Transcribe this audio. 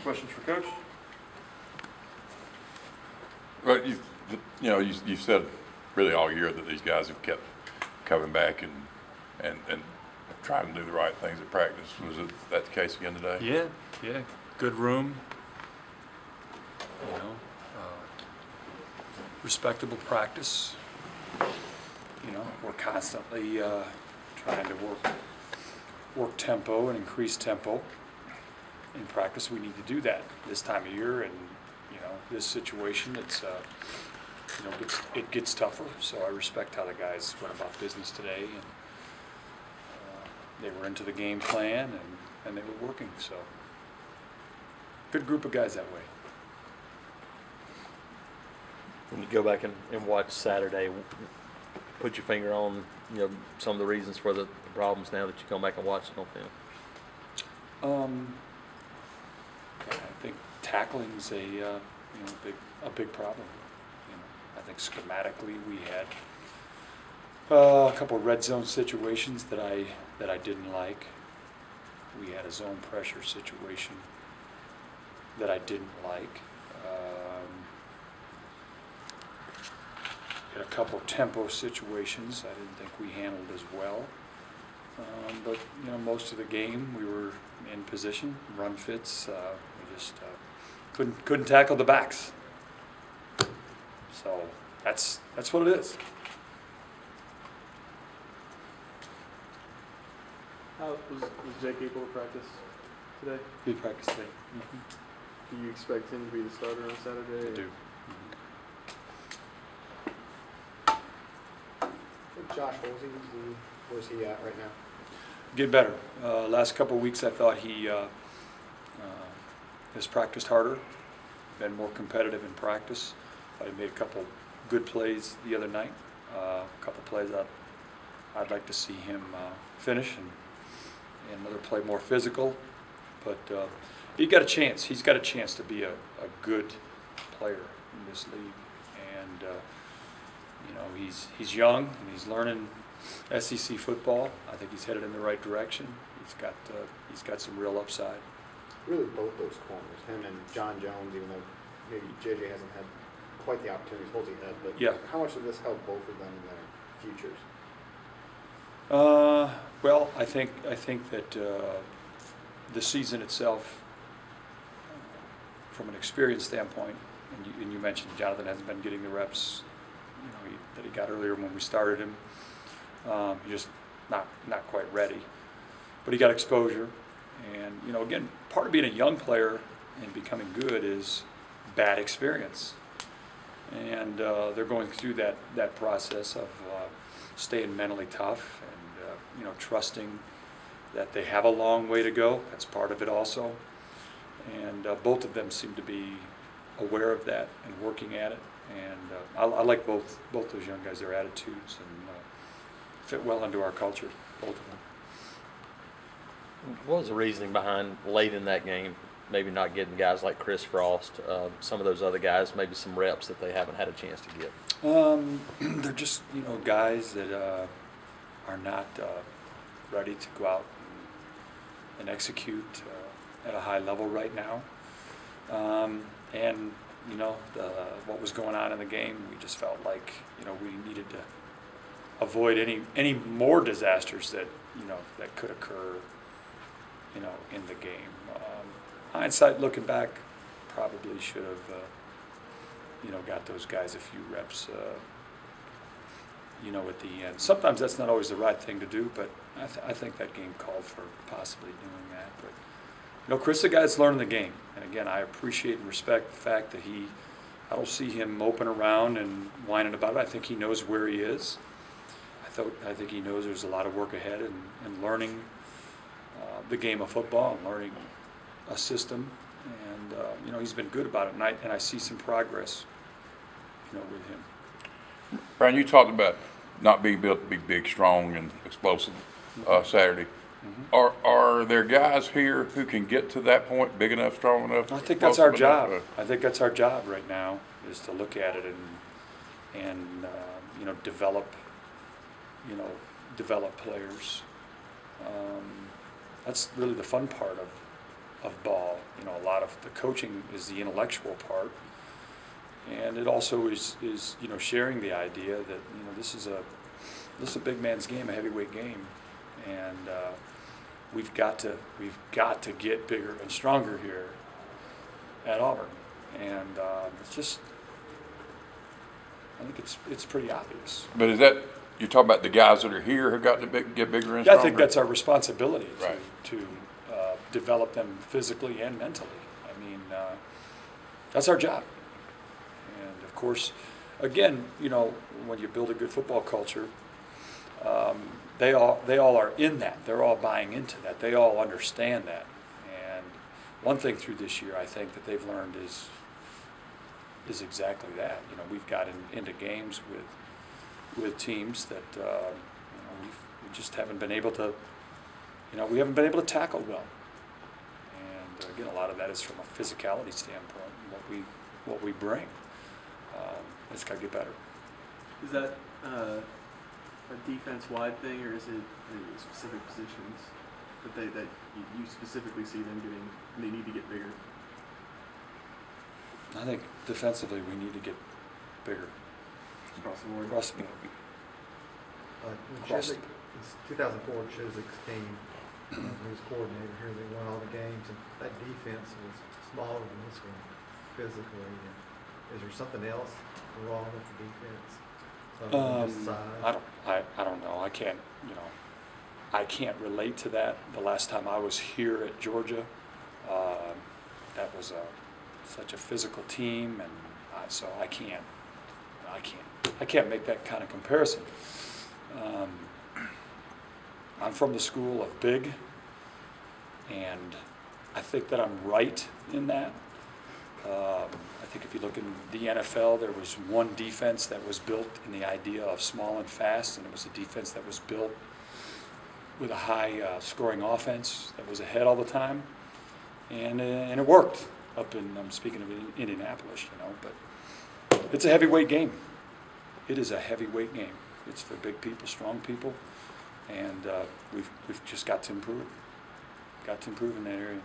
questions for Coach? Well, you've said really all year that these guys have kept coming back and trying to do the right things at practice. Was that the case again today? Yeah. Good room. Respectable practice. We're constantly trying to work tempo and increase tempo. In practice, we need to do that this time of year, and this situation, it gets tougher. So I respect how the guys went about business today, and they were into the game plan and they were working. So good group of guys that way. When you go back and watch Saturday, put your finger on some of the reasons for the problems now that you come back and watch it on film. I think tackling's a big problem. I think schematically we had a couple of red zone situations that I didn't like. We had a zone pressure situation that I didn't like. Had a couple of tempo situations I didn't think we handled as well. But most of the game we were in position, run fits. We just couldn't tackle the backs. So that's what it is. How was Jake able to practice today? We practiced today. Do you expect him to be the starter on Saturday? I do. Josh Holsey, where's he at right now? Get better. Last couple of weeks, I thought he has practiced harder, been more competitive in practice. He made a couple good plays the other night. A couple plays I'd like to see him finish, and another play more physical. But he got a chance. He's got a chance to be a good player in this league, and he's young and he's learning SEC football. I think he's headed in the right direction. He's got some real upside. Really, both those corners, him and John Jones, even though maybe JJ hasn't had quite the opportunities Holsey had, but yeah. How much does this help both of them in their futures? Well, I think that the season itself, from an experience standpoint, and you mentioned Jonathan hasn't been getting the reps that he got earlier when we started him. He's just not quite ready, but he got exposure. And again, part of being a young player and becoming good is bad experience. And they're going through that process of staying mentally tough and trusting that they have a long way to go. That's part of it also. And both of them seem to be aware of that and working at it. And I like both those young guys, their attitudes, and fit well into our culture, both of them. What was the reasoning behind late in that game, maybe not getting guys like Chris Frost, some of those other guys, maybe some reps that they haven't had a chance to get? They're just guys that are not ready to go out and execute at a high level right now. And what was going on in the game, we just felt like we needed to avoid any more disasters that that could occur in the game. Hindsight, looking back, probably should have got those guys a few reps at the end. Sometimes that's not always the right thing to do, but I think that game called for possibly doing that. But Chris, the guy's learning the game, and again, I appreciate and respect the fact that I don't see him moping around and whining about it. I think he knows where he is. I think he knows there's a lot of work ahead and learning the game of football and learning a system, and he's been good about it, and I see some progress with him. Brian, you talked about not being built to be big, strong, and explosive Saturday. Mm-hmm. Are there guys here who can get to that point, big enough, strong enough? I think that's our job. I think that's our job right now, is to look at it and develop players. That's really the fun part of ball. You know, a lot of the coaching is the intellectual part, and it also is you know, sharing the idea that, you know, this is a big man's game, a heavyweight game, and we've got to get bigger and stronger here at Auburn, and it's just, I think it's pretty obvious. But is that, you're talking about the guys that are here who got to get bigger and Yeah, stronger? I think that's our responsibility Right. to develop them physically and mentally. I mean, that's our job. And of course, again, you know, when you build a good football culture, they all are in that. They're all buying into that. They all understand that. And one thing through this year, I think that they've learned is exactly that. You know, we've gotten into games with teams that you know, we just haven't been able to, you know, we haven't been able to tackle well. And again, a lot of that is from a physicality standpoint, and what we bring. It's got to get better. Is that a defense-wide thing, or is it specific positions that you specifically see them getting? They need to get bigger. I think defensively we need to get bigger Across the board. across the board. Across the board. It's 2004 Chizik's team, he was coordinator here, they won all the games, and that defense was smaller than this one physically. And is there something else wrong with the defense? Other than just size? I don't know. I can't, you know, I can't relate to that. The last time I was here at Georgia, that was such a physical team, and so I can't make that kind of comparison. I'm from the school of big, and I think that I'm right in that. I think if you look in the NFL, there was one defense that was built in the idea of small and fast, and it was a defense that was built with a high scoring offense that was ahead all the time, and it worked up in, I'm speaking of Indianapolis, you know, but it's a heavyweight game. It is a heavyweight game. It's for big people, strong people, and we've just got to improve. Got to improve in that area.